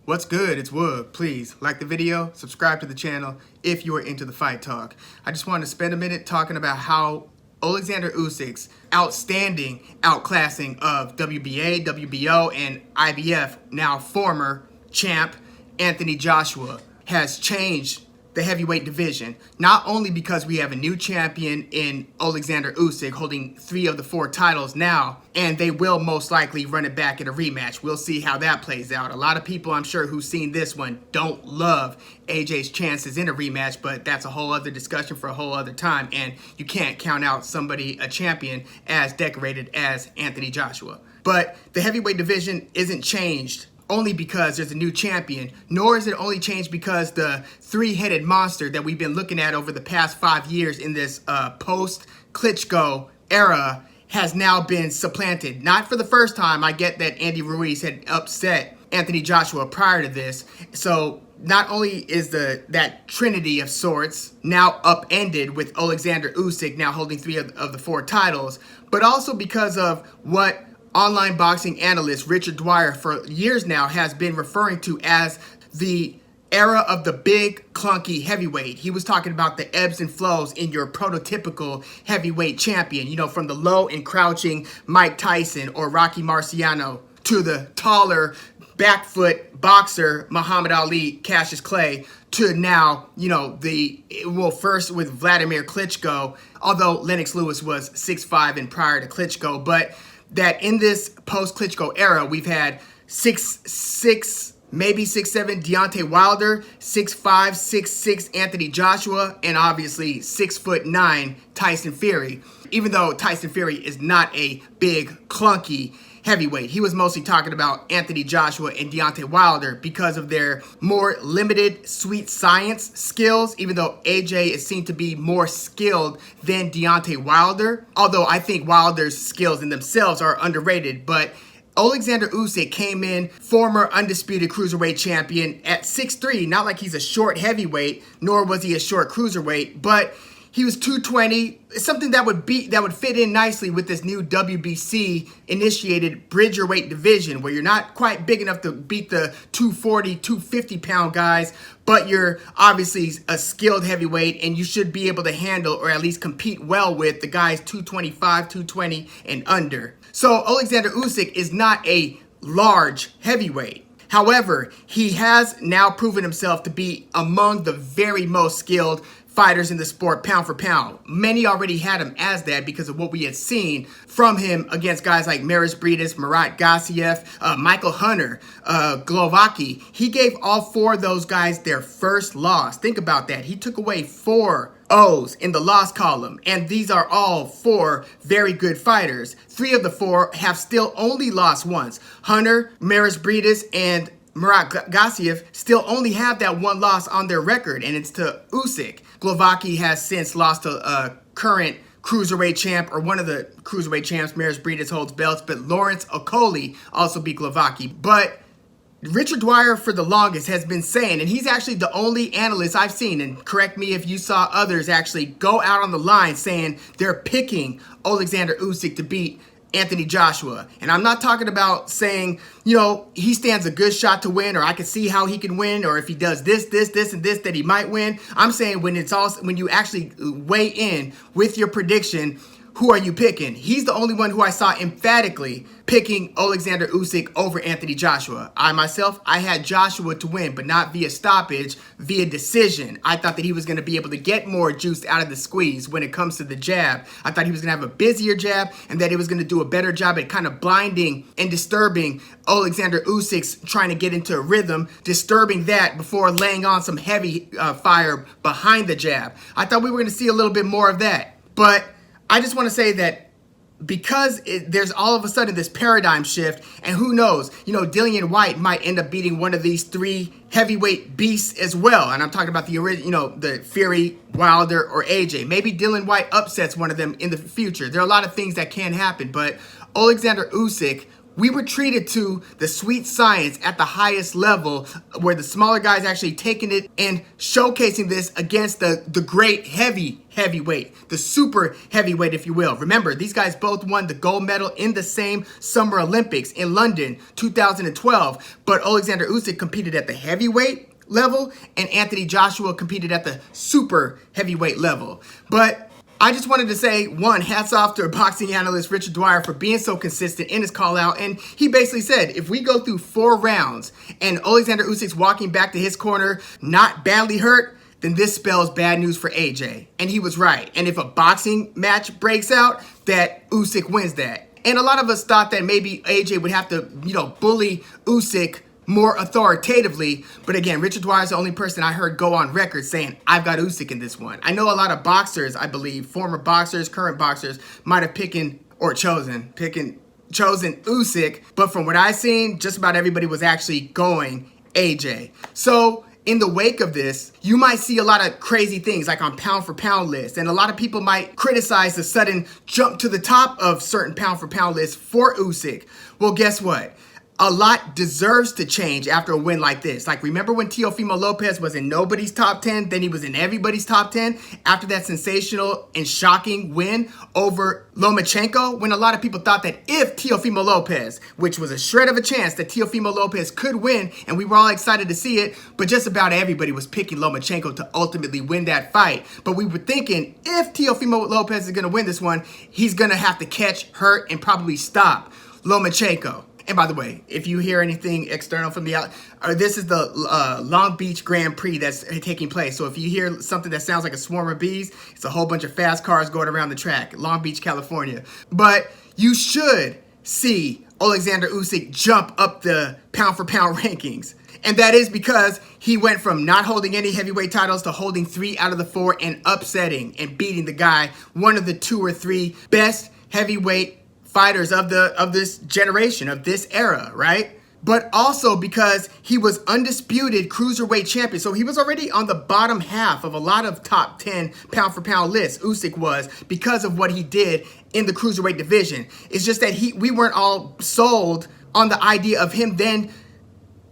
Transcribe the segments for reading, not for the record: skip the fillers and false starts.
What's good? It's Woog. Please like the video, subscribe to the channel if you are into the fight talk. I just wanted to spend a minute talking about how Alexander Usyk's outstanding outclassing of WBA, WBO, and IBF, now former champ Anthony Joshua, has changed the heavyweight division, not only because we have a new champion in Alexander Usyk holding 3 of the 4 titles now, and they will most likely run it back in a rematch. We'll see how that plays out. A lot of people, I'm sure, who've seen this one don't love AJ's chances in a rematch, but that's a whole other discussion for a whole other time, and you can't count out somebody, a champion, as decorated as Anthony Joshua. But the heavyweight division isn't changed only because there's a new champion, nor is it only changed because the 3-headed monster that we've been looking at over the past 5 years in this post-Klitschko era has now been supplanted. Not for the first time. I get that Andy Ruiz had upset Anthony Joshua prior to this. So not only is that trinity of sorts now upended with Alexander Usyk now holding 3 of the 4 titles, but also because of what online boxing analyst Richard Dwyer for years now has been referring to as the era of the big clunky heavyweight. He was talking about the ebbs and flows in your prototypical heavyweight champion, you know, from the low and crouching Mike Tyson or Rocky Marciano to the taller back foot boxer Muhammad Ali, Cassius Clay, to now, you know, first with Vladimir Klitschko, although Lennox Lewis was 6'5" and prior to Klitschko, but that in this post-Klitschko era, we've had 6'6", maybe 6'7" Deontay Wilder, 6'5", 6'6" Anthony Joshua, and obviously 6'9" Tyson Fury. Even though Tyson Fury is not a big, clunky heavyweight, he was mostly talking about Anthony Joshua and Deontay Wilder because of their more limited sweet science skills, even though AJ is seen to be more skilled than Deontay Wilder. Although I think Wilder's skills in themselves are underrated, but Alexander Usyk came in, former undisputed cruiserweight champion at 6'3", not like he's a short heavyweight, nor was he a short cruiserweight, but he was 220, something that would fit in nicely with this new WBC initiated bridgerweight division where you're not quite big enough to beat the 240, 250 pound guys, but you're obviously a skilled heavyweight and you should be able to handle or at least compete well with the guys 225, 220 and under. So Alexander Usyk is not a large heavyweight. However, he has now proven himself to be among the very most skilled fighters in the sport, pound for pound. Many already had him as that because of what we had seen from him against guys like Maris Briedis, Murat Gassiev, Michael Hunter, Glowacki. He gave all 4 of those guys their first loss. Think about that. He took away 4 O's in the loss column, and these are all 4 very good fighters. 3 of the 4 have still only lost once. Hunter, Maris Briedis, and Murat Gassiev still only have that 1 loss on their record, and it's to Usyk. Glowacki has since lost to a current cruiserweight champ, or one of the cruiserweight champs. Maris Briedis holds belts, but Lawrence Okolie also beat Glowacki. But Richard Dwyer for the longest has been saying, and he's actually the only analyst I've seen, and correct me if you saw others actually go out on the line saying they're picking Alexander Usyk to beat Anthony Joshua. And I'm not talking about saying, you know, he stands a good shot to win, or I can see how he can win, or if he does this, and this, that he might win. I'm saying when you actually weigh in with your prediction, who are you picking? He's the only one who I saw emphatically picking Alexander Usyk over Anthony Joshua. I had Joshua to win, but not via stoppage, via decision. I thought that he was going to be able to get more juice out of the squeeze when it comes to the jab. I thought he was going to have a busier jab and that he was going to do a better job at kind of blinding and disturbing Alexander Usyk's trying to get into a rhythm, disturbing that before laying on some heavy fire behind the jab. I thought we were going to see a little bit more of that. But I just want to say that because there's all of a sudden this paradigm shift, and who knows, you know, Dillian White might end up beating one of these 3 heavyweight beasts as well. And I'm talking about the original, you know, the Fury, Wilder, or AJ. Maybe Dillian White upsets one of them in the future. There are a lot of things that can happen, but Alexander Usyk we were treated to the sweet science at the highest level, where the smaller guys actually taking it and showcasing this against the great heavyweight, the super heavyweight, if you will. Remember, these guys both won the gold medal in the same Summer Olympics in London 2012, but Alexander Usyk competed at the heavyweight level and Anthony Joshua competed at the super heavyweight level. But I just wanted to say, one, hats off to boxing analyst Richard Dwyer for being so consistent in his call out. And he basically said, if we go through 4 rounds and Alexander Usyk's walking back to his corner, not badly hurt, then this spells bad news for AJ. And he was right. And if a boxing match breaks out, that Usyk wins that. And a lot of us thought that maybe AJ would have to, bully Usyk more authoritatively, but again, Richard Dwyer is the only person I heard go on record saying, I've got Usyk in this one. I know a lot of boxers, I believe, former boxers, current boxers, might have chosen Usyk, but from what I've seen, just about everybody was actually going AJ. So in the wake of this, you might see a lot of crazy things like on pound for pound lists, and a lot of people might criticize the sudden jump to the top of certain pound for pound lists for Usyk. Well, guess what? A lot deserves to change after a win like this. Like, remember when Teofimo Lopez was in nobody's top 10, then he was in everybody's top 10 after that sensational and shocking win over Lomachenko, when a lot of people thought that if Teofimo Lopez, which was a shred of a chance that Teofimo Lopez could win, and we were all excited to see it, but just about everybody was picking Lomachenko to ultimately win that fight. But we were thinking, if Teofimo Lopez is going to win this one, he's going to have to catch, hurt, and probably stop Lomachenko. And by the way, if you hear anything external from the this is the Long Beach Grand Prix that's taking place. So if you hear something that sounds like a swarm of bees, it's a whole bunch of fast cars going around the track, Long Beach, California. But you should see Alexander Usyk jump up the pound for pound rankings. And that is because he went from not holding any heavyweight titles to holding 3 out of the 4 and upsetting and beating the guy, one of the 2 or 3 best heavyweight fighters of this generation, of this era, right? But also because he was undisputed cruiserweight champion. So he was already on the bottom half of a lot of top 10 pound for pound lists. Usyk was, because of what he did in the cruiserweight division. It's just that we weren't all sold on the idea of him then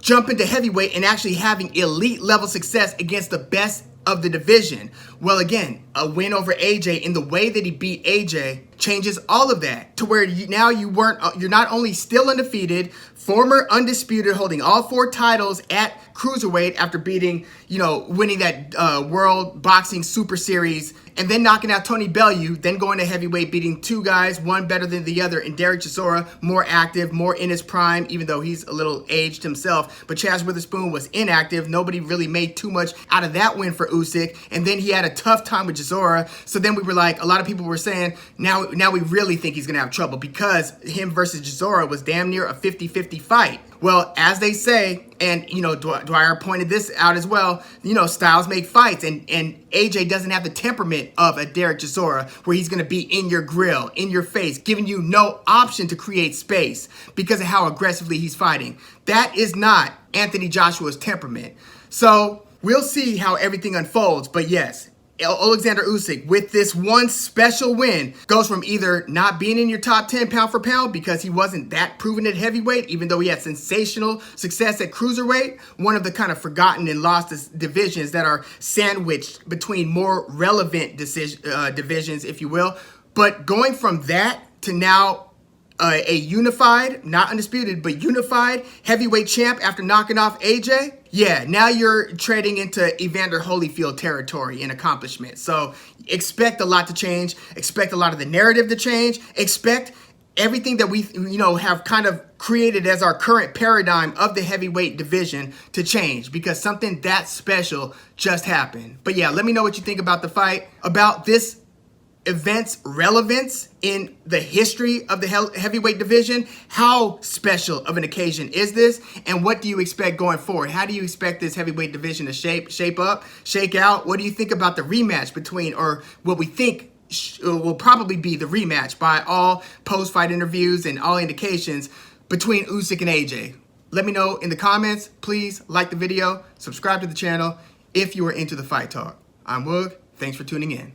jumping to heavyweight and actually having elite level success against the best of the division. Well, again, a win over AJ in the way that he beat AJ changes all of that to where you're not only still undefeated, former undisputed, holding all 4 titles at cruiserweight after beating, winning that World Boxing Super Series, and then knocking out Tony Bellew, then going to heavyweight, beating 2 guys, one better than the other, and Derek Chisora, more active, more in his prime, even though he's a little aged himself. But Chaz Witherspoon was inactive. Nobody really made too much out of that win for Usyk, and then he had a tough time with Chisora. So then we were like, a lot of people were saying, now we really think he's going to have trouble because him versus Chisora was damn near a 50-50 fight. Well, as they say, and Dwyer pointed this out as well, styles make fights, and AJ doesn't have the temperament of a Derek Chisora where he's going to be in your grill, in your face, giving you no option to create space because of how aggressively he's fighting. That is not Anthony Joshua's temperament. So we'll see how everything unfolds, but yes, Alexander Usyk, with this one special win, goes from either not being in your top 10 pound for pound because he wasn't that proven at heavyweight, even though he had sensational success at cruiserweight, one of the kind of forgotten and lost divisions that are sandwiched between more relevant divisions, if you will. But going from that to now a unified, not undisputed, but unified heavyweight champ after knocking off AJ, yeah, now you're trading into Evander Holyfield territory in accomplishment. So expect a lot to change. Expect a lot of the narrative to change. Expect everything that we, have kind of created as our current paradigm of the heavyweight division to change because something that special just happened. But yeah, let me know what you think about the fight, about this event's relevance in the history of the heavyweight division. How special of an occasion is this, and what do you expect going forward? How do you expect this heavyweight division to shape up, shake out? What do you think about the rematch between, or what we think will probably be the rematch by all post-fight interviews and all indications between Usyk and AJ? Let me know in the comments. Please like the video, subscribe to the channel if you are into the fight talk. I'm Woog. Thanks for tuning in.